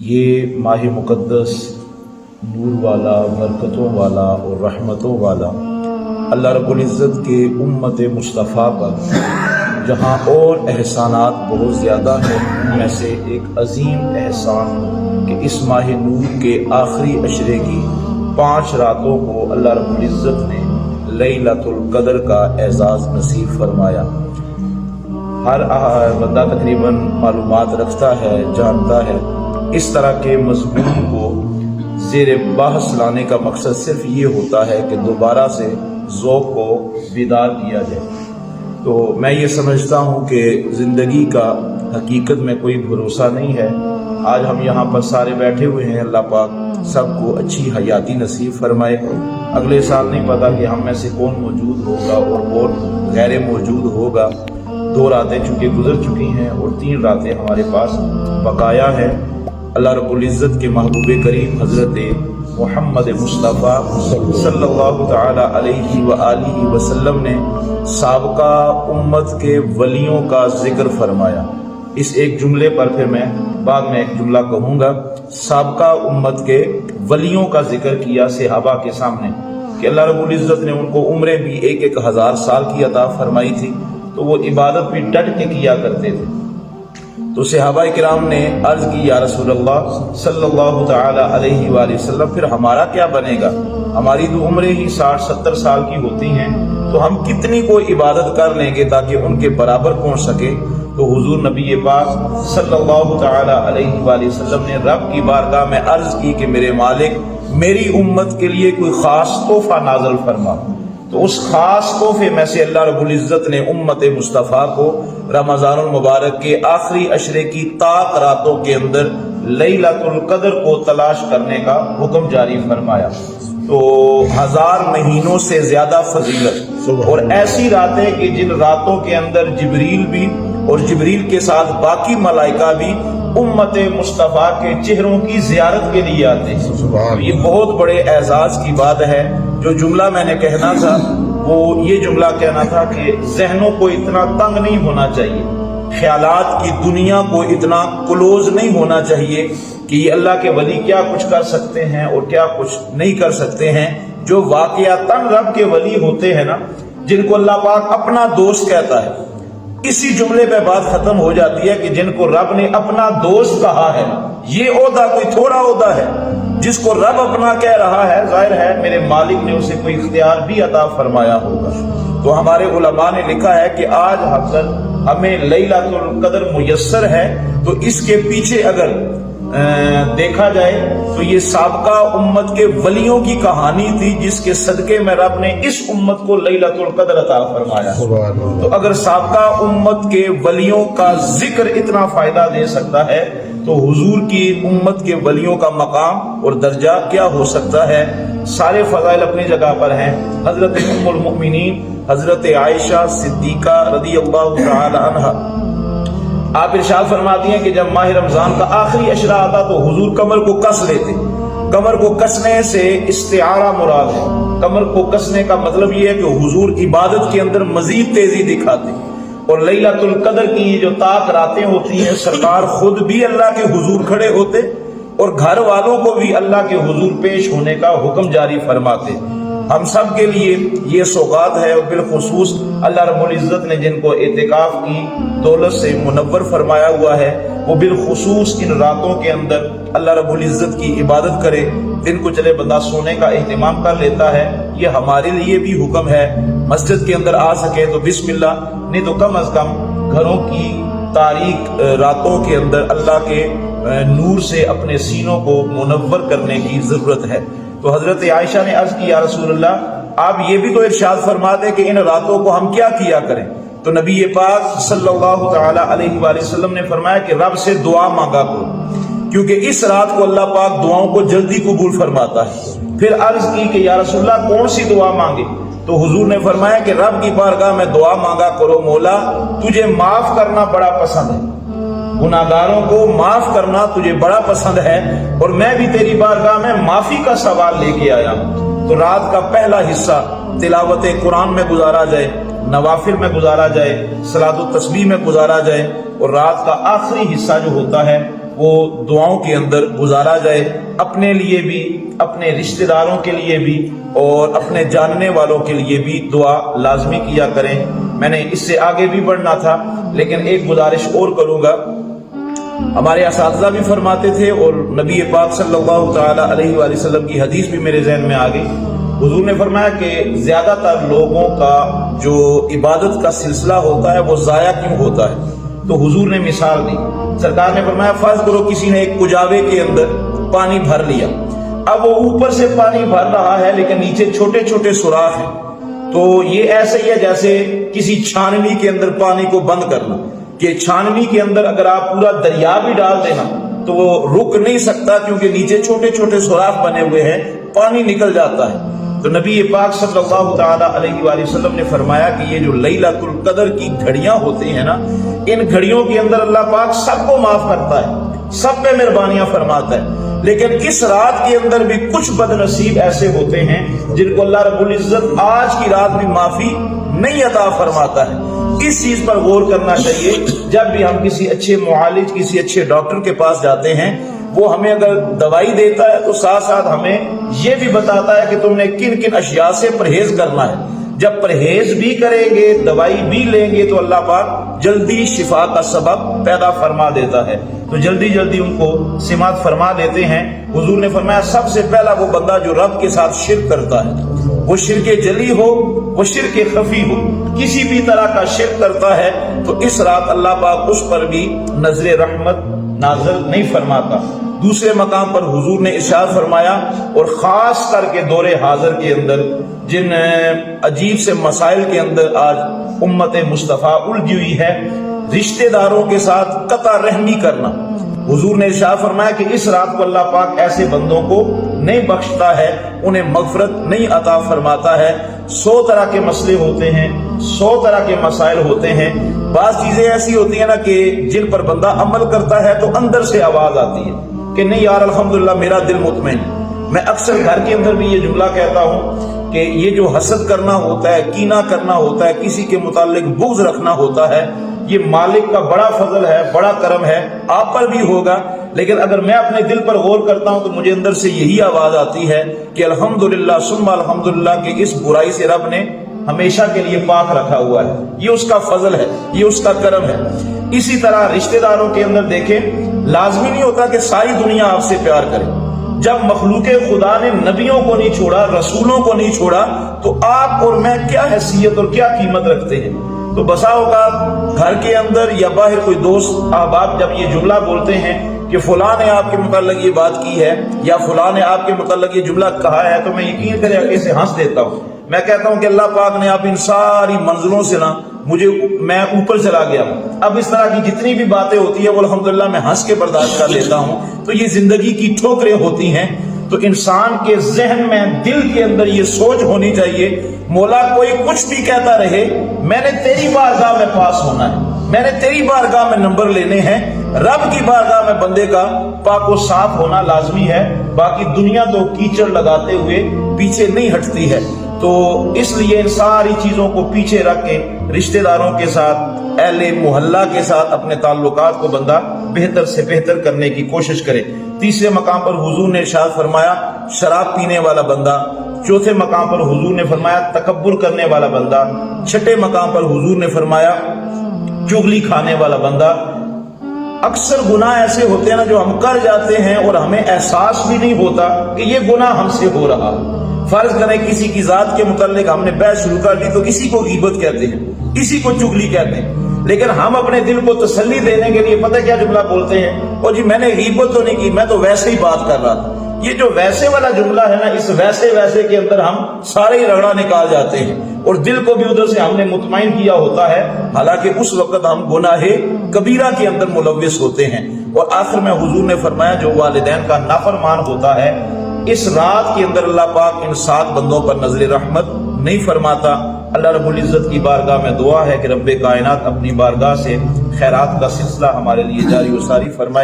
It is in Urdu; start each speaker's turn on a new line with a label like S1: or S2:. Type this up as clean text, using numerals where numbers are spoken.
S1: یہ ماہ مقدس نور والا، برکتوں والا اور رحمتوں والا اللہ رب العزت کے امت مصطفیٰ پر جہاں اور احسانات بہت زیادہ ہیں، ان میں سے ایک عظیم احسان کہ اس ماہ نور کے آخری عشرے کی 5 راتوں کو اللہ رب العزت نے لیلۃ القدر کا اعزاز نصیب فرمایا۔ ہر بندہ تقریباً معلومات رکھتا ہے، جانتا ہے۔ اس طرح کے مضمون کو زیر بحث لانے کا مقصد صرف یہ ہوتا ہے کہ دوبارہ سے ذوق کو بیدار کیا جائے۔ تو میں یہ سمجھتا ہوں کہ زندگی کا حقیقت میں کوئی بھروسہ نہیں ہے۔ آج ہم یہاں پر سارے بیٹھے ہوئے ہیں، اللہ پاک سب کو اچھی حیاتی نصیب فرمائے۔ اگلے سال نہیں پتا کہ ہم میں سے کون موجود ہوگا اور کون غیر موجود ہوگا۔ 2 راتیں چونکہ گزر چکی ہیں اور 3 راتیں ہمارے پاس بقایا ہے۔ اللہ رب العزت کے محبوب کریم حضرت محمد مصطفیٰ صلی اللہ تعالی علیہ وآلہ وسلم نے سابقہ امت کے ولیوں کا ذکر فرمایا۔ اس ایک جملے پر پھر میں بعد میں ایک جملہ کہوں گا۔ سابقہ امت کے ولیوں کا ذکر کیا صحابہ کے سامنے کہ اللہ رب العزت نے ان کو عمریں بھی 1000 سال کی عطا فرمائی تھی، تو وہ عبادت بھی ڈٹ کے کیا کرتے تھے۔ تو صحابہ کرام نے عرض کی، یا رسول اللہ صلی اللہ تعالی علیہ وآلہ وسلم، پھر ہمارا کیا بنے گا؟ ہماری تو عمریں ہی 60-70 سال کی ہوتی ہیں، تو ہم کتنی کو عبادت کر لیں گے تاکہ ان کے برابر پہنچ سکے؟ تو حضور نبی پاک صلی اللہ تعالی علیہ وآلہ وسلم نے رب کی بارگاہ میں عرض کی کہ میرے مالک، میری امت کے لیے کوئی خاص تحفہ نازل فرما۔ تو اس خاص تحفے میں سے اللہ رب العزت نے امت مصطفیٰ کو رمضان المبارک کے آخری عشرے کی طاق راتوں کے اندر لیلۃ القدر کو تلاش کرنے کا حکم جاری فرمایا۔ تو 1000 مہینوں سے زیادہ فضیلت اور ایسی راتیں کہ جن راتوں کے اندر جبریل بھی اور جبریل کے ساتھ باقی ملائکہ بھی امت مصطفیٰ کے چہروں کی زیارت کے لیے آتے ہیں۔ یہ بہت بڑے اعزاز کی بات ہے۔ جو جملہ میں نے کہنا تھا وہ یہ جملہ کہنا تھا کہ ذہنوں کو اتنا تنگ نہیں ہونا چاہیے، خیالات کی دنیا کو اتنا کلوز نہیں ہونا چاہیے کہ یہ اللہ کے ولی کیا کچھ کر سکتے ہیں اور کیا کچھ نہیں کر سکتے ہیں۔ جو واقعتاً رب کے ولی ہوتے ہیں نا، جن کو اللہ پاک اپنا دوست کہتا ہے، اسی جملے پہ بات ختم ہو جاتی ہے کہ جن کو رب نے اپنا دوست کہا ہے، یہ عہدہ کوئی تھوڑا عہدہ ہے۔ جس کو رب اپنا کہہ رہا ہے، ظاہر ہے میرے مالک نے اسے کوئی اختیار بھی عطا فرمایا ہوگا۔ تو ہمارے علماء نے لکھا ہے کہ آج ہمیں لیلۃ القدر میسر ہے، تو اس کے پیچھے اگر دیکھا جائے تو یہ سابقہ امت کے ولیوں کی کہانی تھی، جس کے صدقے میں رب نے اس امت کو لیلۃ القدر عطا فرمایا۔ تو اگر سابقہ امت کے ولیوں کا ذکر اتنا فائدہ دے سکتا ہے تو حضور کی امت کے ولیوں کا مقام اور درجہ کیا ہو سکتا ہے؟ سارے فضائل اپنی جگہ پر ہیں۔ حضرت ام المؤمنین حضرت عائشہ صدیقہ رضی اللہ تعالی عنہا آپ ارشاد فرماتی ہیں کہ جب ماہ رمضان کا آخری عشرہ آتا تو حضور کمر کو کس لیتے۔ کمر کو کسنے سے استعارہ مراد ہے۔ کمر کو کسنے کا مطلب یہ ہے کہ حضور عبادت کے اندر مزید تیزی دکھاتے، اور لیلۃ القدر کی جو طاق راتیں ہوتی ہیں، سرکار خود بھی اللہ کے حضور کھڑے ہوتے اور گھر والوں کو بھی اللہ کے حضور پیش ہونے کا حکم جاری فرماتے۔ ہم سب کے لیے یہ سوغات ہے، اور بالخصوص اللہ رب العزت نے جن کو اعتکاف کی دولت سے منور فرمایا ہوا ہے، وہ بالخصوص ان راتوں کے اندر اللہ رب العزت کی عبادت کرے۔ دن کو چلے بندہ سونے کا اہتمام کر لیتا ہے، یہ ہمارے لیے بھی حکم ہے۔ مسجد کے اندر آ سکے تو بسم اللہ، نہیں تو کم از کم گھروں کی تاریک راتوں کے اندر اللہ کے نور سے اپنے سینوں کو منور کرنے کی ضرورت ہے۔ تو حضرت عائشہ نے عرض کی، یا رسول اللہ آپ یہ بھی تو ارشاد فرما دیں کہ ان راتوں کو ہم کیا کیا کریں؟ تو نبی پاک صلی اللہ تعالی علیہ وآلہ وسلم نے فرمایا کہ رب سے دعا مانگا کرو، کیونکہ اس رات کو اللہ پاک دعاؤں کو جلدی قبول فرماتا ہے۔ پھر عرض کی کہ یا رسول اللہ کون سی دعا مانگے؟ تو حضور نے فرمایا کہ رب کی بارگاہ میں دعا مانگا کرو، مولا تجھے معاف کرنا بڑا پسند ہے، گناہگاروں کو معاف کرنا تجھے بڑا پسند ہے، اور میں بھی تیری بارگاہ میں معافی کا سوال لے کے آیا ہوں۔ تو رات کا پہلا حصہ تلاوت قرآن میں گزارا جائے، نوافل میں گزارا جائے، صلاۃ و تسبیح میں گزارا جائے، اور رات کا آخری حصہ جو ہوتا ہے وہ دعاؤں کے اندر گزارا جائے، اپنے لیے بھی، اپنے رشتہ داروں کے لیے بھی اور اپنے جاننے والوں کے لیے بھی دعا لازمی کیا کریں۔ میں نے اس سے آگے بھی بڑھنا تھا لیکن ایک گزارش اور کروں گا۔ ہمارے اساتذہ بھی فرماتے تھے اور نبی پاک صلی اللہ تعالی علیہ وآلہ وسلم کی حدیث بھی میرے ذہن میں آ گئی۔ حضور نے فرمایا کہ زیادہ تر لوگوں کا جو عبادت کا سلسلہ ہوتا ہے وہ ضائع کیوں ہوتا ہے؟ تو حضور نے مثال دی۔ سرکار نے فرمایا فرض کرو کسی نے ایک کجاوے کے اندر پانی بھر لیا، اب وہ اوپر سے پانی بھر رہا ہے لیکن نیچے چھوٹے چھوٹے سوراخ ہیں، تو یہ ایسے ہی ہے جیسے کسی چھاننی کے اندر پانی کو بند کرنا، کہ چھاننی کے اندر اگر آپ پورا دریا بھی ڈال دینا تو وہ رک نہیں سکتا کیونکہ نیچے چھوٹے چھوٹے سوراخ بنے ہوئے ہیں، پانی نکل جاتا ہے۔ تو نبی پاک صلی اللہ تعالی علیہ وآلہ وسلم نے فرمایا کہ یہ جو لیلۃ القدر کی گھڑیاں ہوتی ہیں نا، ان گھڑیوں کے اندر اللہ پاک سب کو معاف کرتا ہے، سب پہ مہربانیاں فرماتا ہے، لیکن اس رات کے اندر بھی کچھ بد نصیب ایسے ہوتے ہیں جن کو اللہ رب العزت آج کی رات بھی معافی نہیں عطا فرماتا ہے۔ اس چیز پر غور کرنا چاہیے۔ جب بھی ہم کسی اچھے معالج، کسی اچھے ڈاکٹر کے پاس جاتے ہیں، وہ ہمیں اگر دوائی دیتا ہے تو ساتھ ساتھ ہمیں یہ بھی بتاتا ہے کہ تم نے کن کن اشیاء سے پرہیز کرنا ہے۔ جب پرہیز بھی کریں گے، دوائی بھی لیں گے تو اللہ پاک جلدی شفا کا سبب پیدا فرما دیتا ہے، تو جلدی جلدی ان کو سماعت فرما دیتے ہیں۔ حضور نے فرمایا سب سے پہلا وہ بندہ جو رب کے ساتھ شرک کرتا ہے، وہ شرک جلی ہو، وہ شرک خفی ہو، کسی بھی طرح کا شرک کرتا ہے تو اس رات اللہ پاک اس پر بھی نظر رحمت نازل نہیں فرماتا۔ دوسرے مقام پر حضور نے ارشاد فرمایا، اور خاص کر کے دور حاضر کے اندر جن عجیب سے مسائل کے اندر آج امت مصطفیٰ الجھی ہوئی ہے، رشتہ داروں کے ساتھ قطع رحمی کرنا، حضور نے ارشاد فرمایا کہ اس رات کو اللہ پاک ایسے بندوں کو نہیں بخشتا ہے، انہیں مغفرت نہیں عطا فرماتا ہے۔ 100 طرح کے مسئلے ہوتے ہیں، 100 طرح کے مسائل ہوتے ہیں۔ بعض چیزیں ایسی ہوتی ہیں نا کہ جن پر بندہ عمل کرتا ہے تو اندر سے آواز آتی ہے کہ نہیں یار الحمدللہ میرا دل مطمئن ہے۔ میں اکثر گھر کے اندر بھی یہ جملہ کہتا ہوں کہ یہ جو حسد کرنا ہوتا ہے، کینہ کرنا ہوتا ہے، کسی کے متعلق بغض رکھنا ہوتا ہے، یہ مالک کا بڑا فضل ہے، بڑا کرم ہے، آپ پر بھی ہوگا، لیکن اگر میں اپنے دل پر غور کرتا ہوں تو مجھے اندر سے یہی آواز آتی ہے کہ الحمدللہ ثم الحمدللہ کہ اس برائی سے رب نے ہمیشہ کے لیے پاک رکھا ہوا ہے، یہ اس کا فضل ہے، یہ اس کا کرم ہے۔ اسی طرح رشتہ داروں کے اندر دیکھیں، لازمی نہیں ہوتا کہ ساری دنیا آپ سے پیار کرے۔ جب مخلوق خدا نے نبیوں کو نہیں چھوڑا، رسولوں کو نہیں چھوڑا، تو آپ اور میں کیا حیثیت اور کیا قیمت رکھتے ہیں؟ تو بسا اوقات گھر کے اندر یا باہر کوئی دوست احباب جب یہ جملہ بولتے ہیں کہ فلاں نے آپ کے متعلق یہ بات کی ہے یا فلاں نے آپ کے متعلق یہ جملہ کہا ہے، تو میں یقین کرے کہ اسے ہنس دیتا ہوں۔ میں کہتا ہوں کہ اللہ پاک نے آپ ان ساری منزلوں سے نا میں اوپر چلا گیا ہوں، اب اس طرح کی جتنی بھی باتیں ہوتی ہیں وہ الحمدللہ میں ہنس کے برداشت کر لیتا ہوں۔ تو یہ زندگی کی ٹھوکریں ہوتی ہیں، تو انسان کے ذہن میں، دل کے اندر یہ سوچ ہونی چاہیے، مولا کوئی کچھ بھی کہتا رہے، میں نے تیری بارگاہ میں پاس ہونا ہے، میں نے تیری بارگاہ میں نمبر لینے ہیں۔ رب کی بارگاہ میں بندے کا پاک و صاف ہونا لازمی ہے، باقی دنیا تو کیچڑ لگاتے ہوئے پیچھے نہیں ہٹتی ہے۔ تو اس لیے ان ساری چیزوں کو پیچھے رکھ کے رشتہ داروں کے ساتھ، اہل محلہ کے ساتھ اپنے تعلقات کو بندہ بہتر سے بہتر کرنے کی کوشش کرے۔ تیسرے مقام پر حضور نے ارشاد فرمایا شراب پینے والا بندہ، چوتھے مقام پر حضور نے فرمایا تکبر کرنے والا بندہ، چھٹے مقام پر حضور نے فرمایا چغلی کھانے والا بندہ۔ اکثر گناہ ایسے ہوتے ہیں نا جو ہم کر جاتے ہیں اور ہمیں احساس بھی نہیں ہوتا کہ یہ گناہ ہم سے ہو رہا۔ فرض کریں کسی کی ذات کے متعلق ہم نے بحث شروع کر دی تو اسی کو غیبت کہتے ہیں، اسی کو چغلی کہتے ہیں، لیکن ہم اپنے دل کو تسلی دینے کے لیے پتہ کیا جملہ بولتے ہیں، اور جی میں نے غیبت تو نہیں کی، میں تو ویسے ہی بات کر رہا تھا۔ یہ جو ویسے والا جملہ ہے نا، اس ویسے کے اندر ہم سارے ہی رگڑا نکال جاتے ہیں اور دل کو بھی ادھر سے ہم نے مطمئن کیا ہوتا ہے، حالانکہ اس وقت ہم گناہ کبیرہ کے اندر ملوث ہوتے ہیں۔ اور آخر میں حضور نے فرمایا جو والدین کا نافرمان ہوتا ہے، اس رات کے اندر اللہ پاک ان 7 بندوں پر نظر رحمت نہیں فرماتا۔ اللہ رب العزت کی بارگاہ میں دعا ہے کہ رب کائنات اپنی بارگاہ سے خیرات کا سلسلہ ہمارے لیے جاری و ساری فرمائے۔